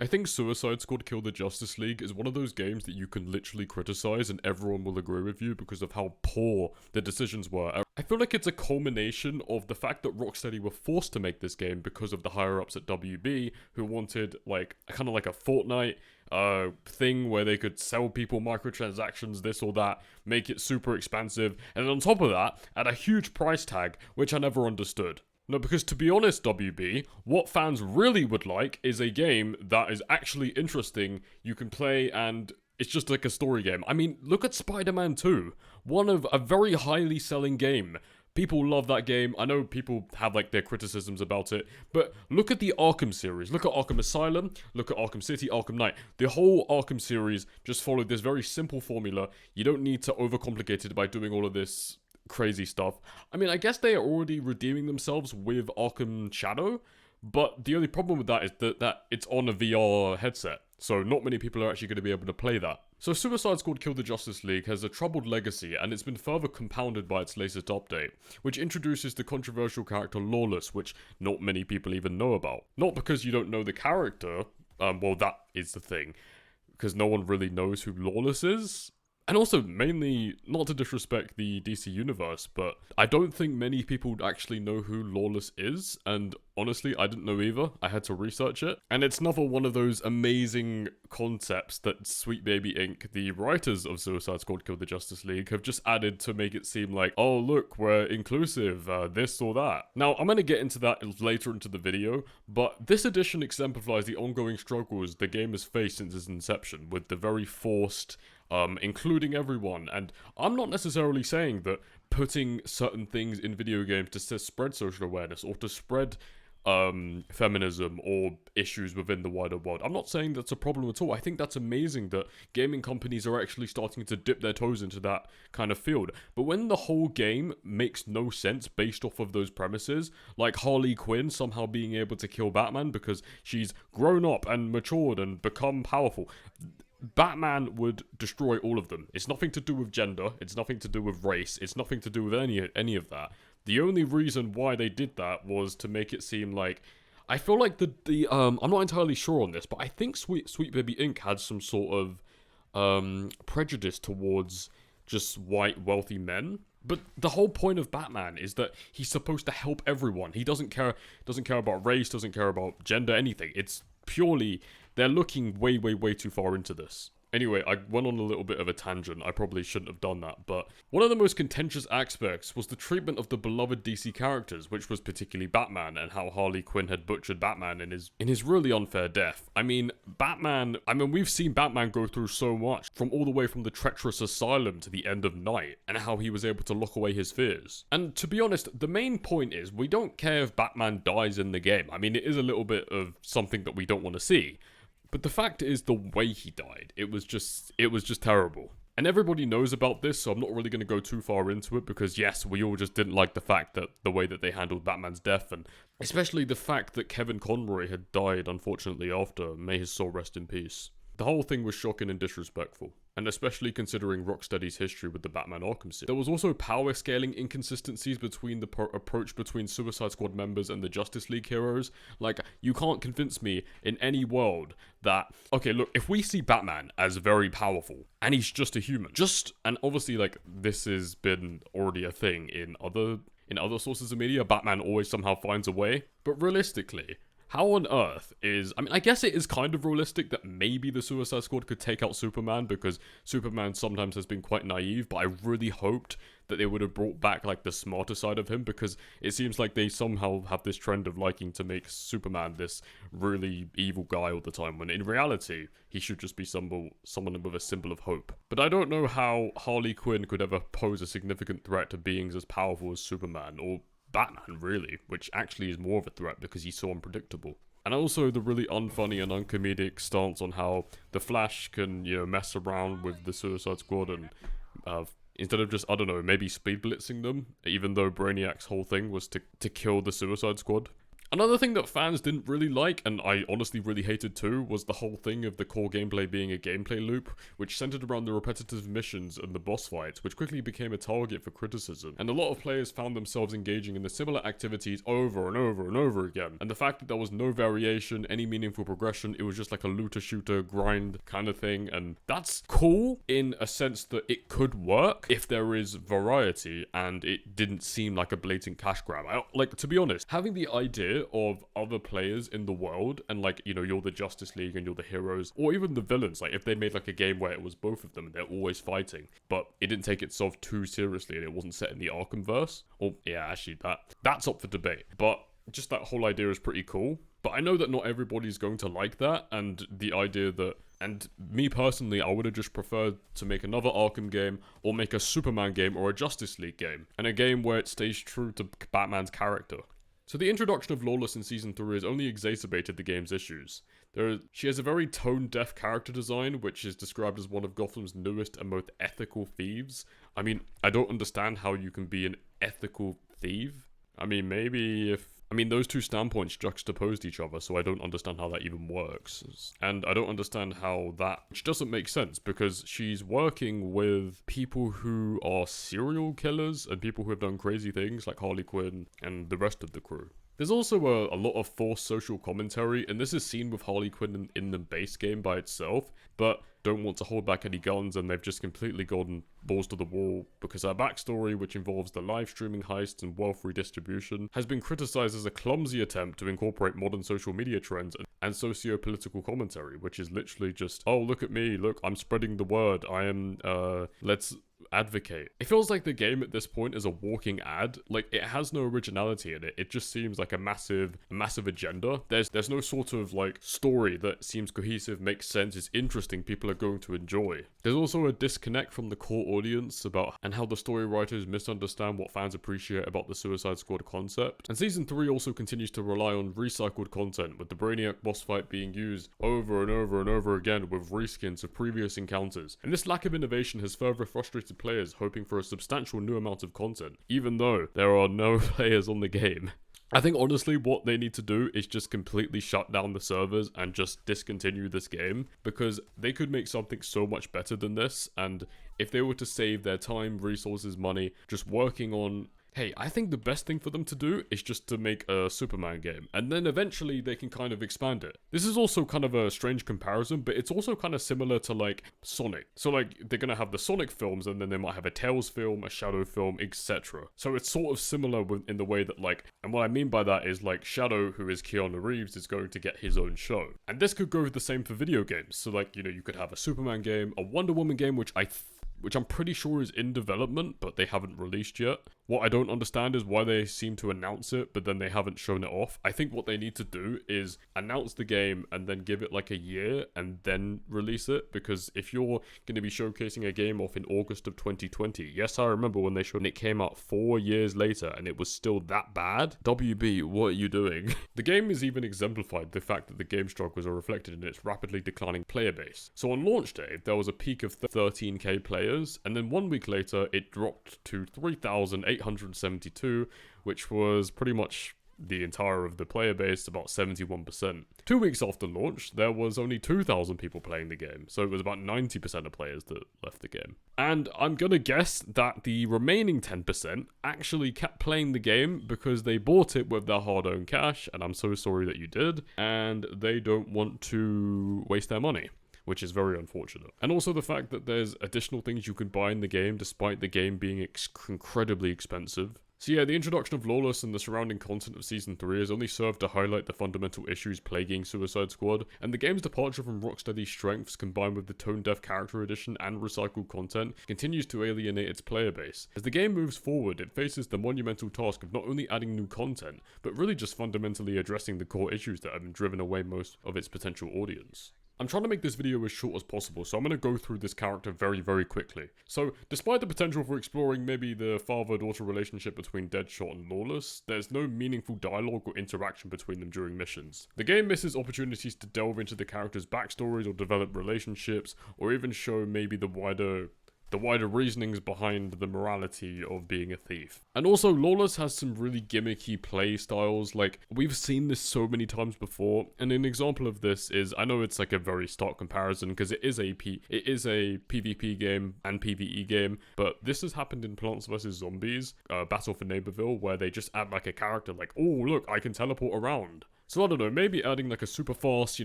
I think Suicide Squad Kill the Justice League is one of those games that you can literally criticize and everyone will agree with you because of how poor the decisions were. I feel like it's a culmination of the fact that Rocksteady were forced to make this game because of the higher-ups at WB who wanted like kind of like a Fortnite thing where they could sell people microtransactions, this or that, make it super expensive, and on top of that, add a huge price tag, which I never understood. No, because to be honest, WB, what fans really would like is a game that is actually interesting, you can play, and it's just like a story game. I mean, look at Spider-Man 2, one of a very highly selling game. People love that game. I know people have like their criticisms about it, but look at the Arkham series. Look at Arkham Asylum, look at Arkham City, Arkham Knight. The whole Arkham series just followed this very simple formula. You don't need to overcomplicate it by doing all of this crazy stuff. I mean, I guess they are already redeeming themselves with Arkham Shadow, but the only problem with that is that it's on a VR headset, so not many people are actually going to be able to play that. So Suicide Squad Kill the Justice League has a troubled legacy, and it's been further compounded by its latest update, which introduces the controversial character Lawless, which not many people even know about. Not because you don't know the character, well that is the thing, because no one really knows who Lawless is. And also, mainly, not to disrespect the DC universe, but I don't think many people actually know who Lawless is, and honestly, I didn't know either. I had to research it. And it's another one of those amazing concepts that Sweet Baby Inc., the writers of Suicide Squad Kill the Justice League, have just added to make it seem like, oh look, we're inclusive, this or that. Now, I'm going to get into that later into the video, but this edition exemplifies the ongoing struggles the game has faced since its inception, with the very forced including everyone, and I'm not necessarily saying that putting certain things in video games to spread social awareness or to spread feminism or issues within the wider world. I'm not saying that's a problem at all. I think that's amazing that gaming companies are actually starting to dip their toes into that kind of field. But when the whole game makes no sense based off of those premises, like Harley Quinn somehow being able to kill Batman because she's grown up and matured and become powerful, Batman would destroy all of them. It's nothing to do with gender, it's nothing to do with race, it's nothing to do with any of that. The only reason why they did that was to make it seem like, I feel like I'm not entirely sure on this, but I think Sweet Baby Inc. had some sort of prejudice towards just white wealthy men. But the whole point of Batman is that he's supposed to help everyone. He doesn't care about race, doesn't care about gender, anything. It's purely, they're looking way too far into this. Anyway, I went on a little bit of a tangent. I probably shouldn't have done that, but one of the most contentious aspects was the treatment of the beloved DC characters, which was particularly Batman, and how Harley Quinn had butchered Batman in his really unfair death. I mean, we've seen Batman go through so much, from all the way from the treacherous asylum to the end of Night, and how he was able to lock away his fears. And to be honest, the main point is, we don't care if Batman dies in the game. I mean, it is a little bit of something that we don't want to see. But the fact is the way he died. It was just terrible. And everybody knows about this, so I'm not really going to go too far into it because yes, we all just didn't like the fact that the way that they handled Batman's death, and especially the fact that Kevin Conroy had died unfortunately after. May his soul rest in peace. The whole thing was shocking and disrespectful, and especially considering Rocksteady's history with the Batman Arkham series. There was also power scaling inconsistencies between the approach between Suicide Squad members and the Justice League heroes. Like, you can't convince me in any world that, okay, look, if we see Batman as very powerful, and he's just a human, and obviously, like, this has been already a thing in other sources of media, Batman always somehow finds a way, but realistically, how on earth I guess it is kind of realistic that maybe the Suicide Squad could take out Superman, because Superman sometimes has been quite naive, but I really hoped that they would have brought back, like, the smarter side of him, because it seems like they somehow have this trend of liking to make Superman this really evil guy all the time, when in reality, he should just be someone with a symbol of hope. But I don't know how Harley Quinn could ever pose a significant threat to beings as powerful as Superman, or Batman, really, which actually is more of a threat because he's so unpredictable. And also the really unfunny and uncomedic stance on how the Flash can, mess around with the Suicide Squad and instead of just, I don't know, maybe speed blitzing them, even though Brainiac's whole thing was to kill the Suicide Squad. Another thing that fans didn't really like, and I honestly really hated too, was the whole thing of the core gameplay being a gameplay loop, which centered around the repetitive missions and the boss fights, which quickly became a target for criticism. And a lot of players found themselves engaging in the similar activities over and over and over again. And the fact that there was no variation, any meaningful progression, it was just like a looter-shooter grind kind of thing, and that's cool in a sense that it could work if there is variety and it didn't seem like a blatant cash grab. Like, to be honest, having the idea of other players in the world and like, you know, you're the Justice League and you're the heroes, or even the villains, like if they made like a game where it was both of them and they're always fighting, but it didn't take itself too seriously and it wasn't set in the Arkhamverse, or yeah, actually that's up for debate, but just that whole idea is pretty cool. But I know that not everybody's going to like that, and the idea that, and me personally, I would have just preferred to make another Arkham game, or make a Superman game, or a Justice League game, and a game where it stays true to Batman's character. So the introduction of Lawless in Season 3 has only exacerbated the game's issues. She has a very tone-deaf character design, which is described as one of Gotham's newest and most ethical thieves. I mean, I don't understand how you can be an ethical thief. I mean, maybe if... I mean, those two standpoints juxtaposed each other, so I don't understand how that even works. And I don't understand how that... Which doesn't make sense, because she's working with people who are serial killers and people who have done crazy things, like Harley Quinn and the rest of the crew. There's also a lot of forced social commentary, and this is seen with Harley Quinn in the base game by itself, but don't want to hold back any guns, and they've just completely gone balls to the wall because her backstory, which involves the live streaming heists and wealth redistribution, has been criticized as a clumsy attempt to incorporate modern social media trends and socio-political commentary, which is literally just, oh, look at me, look, I'm spreading the word, I am, let's advocate. It feels like the game at this point is a walking ad. Like, it has no originality in it. It just seems like a massive agenda. There's no sort of like story that seems cohesive, makes sense, is interesting, people are going to enjoy. There's also a disconnect from the core audience about and how the story writers misunderstand what fans appreciate about the Suicide Squad concept. And Season 3 also continues to rely on recycled content, with the Brainiac boss fight being used over and over and over again with reskins of previous encounters. And this lack of innovation has further frustrated players hoping for a substantial new amount of content, even though there are no players on the game. I think honestly what they need to do is just completely shut down the servers and just discontinue this game, because they could make something so much better than this, and if they were to save their time, resources, money, just working on... Hey, I think the best thing for them to do is just to make a Superman game, and then eventually they can kind of expand it. This is also kind of a strange comparison, but it's also kind of similar to like Sonic. So like, they're gonna have the Sonic films, and then they might have a Tails film, a Shadow film, etc. So it's sort of similar in the way that like, and what I mean by that is like Shadow, who is Keanu Reeves, is going to get his own show. And this could go the same for video games. So like, you know, you could have a Superman game, a Wonder Woman game, which I'm pretty sure is in development, but they haven't released yet. What I don't understand is why they seem to announce it, but then they haven't shown it off. I think what they need to do is announce the game and then give it like a year and then release it, because if you're going to be showcasing a game off in August of 2020, yes, I remember when they showed it came out 4 years later and it was still that bad. WB, what are you doing? The game is even exemplified the fact that the game struggles are reflected in its rapidly declining player base. So on launch day, there was a peak of 13k players, and then 1 week later, it dropped to 3,872, which was pretty much the entire of the player base, about 71%. 2 weeks after launch, there was only 2,000 people playing the game, so it was about 90% of players that left the game. And I'm gonna guess that the remaining 10% actually kept playing the game because they bought it with their hard-earned cash, and I'm so sorry that you did, and they don't want to waste their money, which is very unfortunate. And also the fact that there's additional things you can buy in the game despite the game being incredibly expensive. So yeah, the introduction of Lawless and the surrounding content of Season 3 has only served to highlight the fundamental issues plaguing Suicide Squad, and the game's departure from Rocksteady's strengths, combined with the tone-deaf character edition and recycled content, continues to alienate its player base. As the game moves forward, it faces the monumental task of not only adding new content, but really just fundamentally addressing the core issues that have driven away most of its potential audience. I'm trying to make this video as short as possible, so I'm going to go through this character very, very quickly. So, despite the potential for exploring maybe the father-daughter relationship between Deadshot and Lawless, there's no meaningful dialogue or interaction between them during missions. The game misses opportunities to delve into the characters' backstories or develop relationships, or even show maybe the wider the wider reasonings behind the morality of being a thief. And also, Lawless has some really gimmicky play styles. Like, we've seen this so many times before, and an example of this is, I know it's like a very stark comparison because it is a PvP game and PvE game, but this has happened in Plants vs Zombies, Battle for Neighborville, where they just add like a character like, oh look, I can teleport around. So I don't know, maybe adding like a super fast,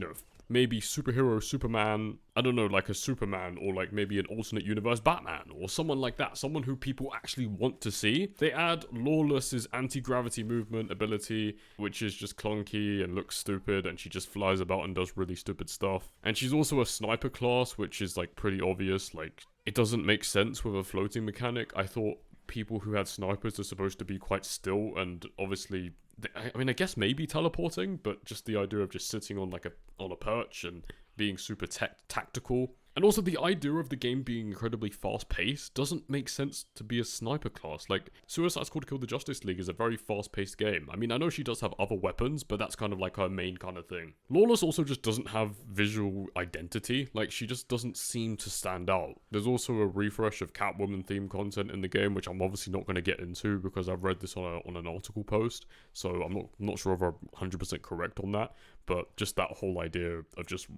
maybe superhero Superman, I don't know, like a Superman, or like maybe an alternate universe Batman, or someone like that, someone who people actually want to see. They add Lawless's anti-gravity movement ability, which is just clunky and looks stupid, and she just flies about and does really stupid stuff. And she's also a sniper class, which is like pretty obvious, like it doesn't make sense with a floating mechanic. I thought people who had snipers are supposed to be quite still, and obviously, I mean, I guess maybe teleporting, but just the idea of just sitting on like on a perch and being super tactical. And also the idea of the game being incredibly fast-paced doesn't make sense to be a sniper class. Like, Suicide Squad Kill the Justice League is a very fast-paced game. I mean, I know she does have other weapons, but that's kind of like her main kind of thing. Lawless also just doesn't have visual identity. Like, she just doesn't seem to stand out. There's also a refresh of Catwoman-themed content in the game, which I'm obviously not going to get into because I've read this on an article post, so I'm not sure if I'm 100% correct on that. But just that whole idea of just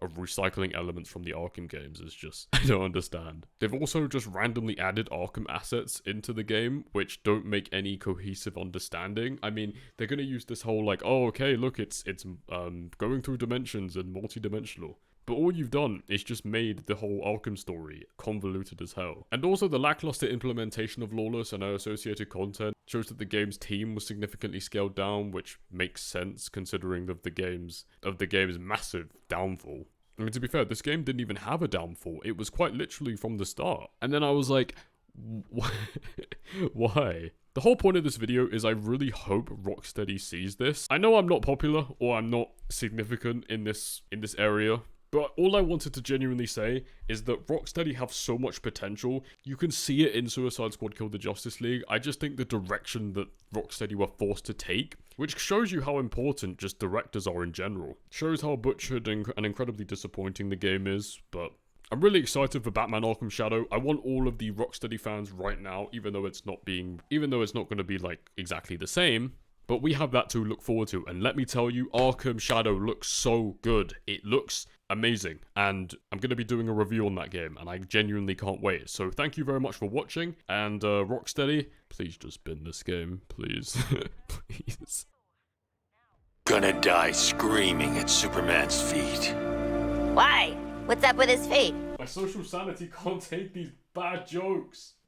recycling elements from the Arkham games is just, I don't understand. They've also just randomly added Arkham assets into the game, which don't make any cohesive understanding. I mean, they're gonna use this whole like, oh, okay, look, it's going through dimensions and multi-dimensional. But all you've done is just made the whole Arkham story convoluted as hell. And also the lackluster implementation of Lawless and her associated content shows that the game's team was significantly scaled down, which makes sense considering of the game's massive downfall. I mean, to be fair, this game didn't even have a downfall. It was quite literally from the start. And then I was like, why? The whole point of this video is I really hope Rocksteady sees this. I know I'm not popular or I'm not significant in this area, but all I wanted to genuinely say is that Rocksteady have so much potential. You can see it in Suicide Squad Kill the Justice League. I just think the direction that Rocksteady were forced to take, which shows you how important just directors are in general, shows how butchered and incredibly disappointing the game is, but I'm really excited for Batman Arkham Shadow. I want all of the Rocksteady fans right now, even though it's not going to be like exactly the same. But we have that to look forward to, and let me tell you, Arkham Shadow looks so good. It looks amazing, and I'm going to be doing a review on that game, and I genuinely can't wait. So thank you very much for watching, and Rocksteady, please just bin this game, please. Please. Gonna die screaming at Superman's feet. Why? What's up with his feet? My social sanity can't take these bad jokes.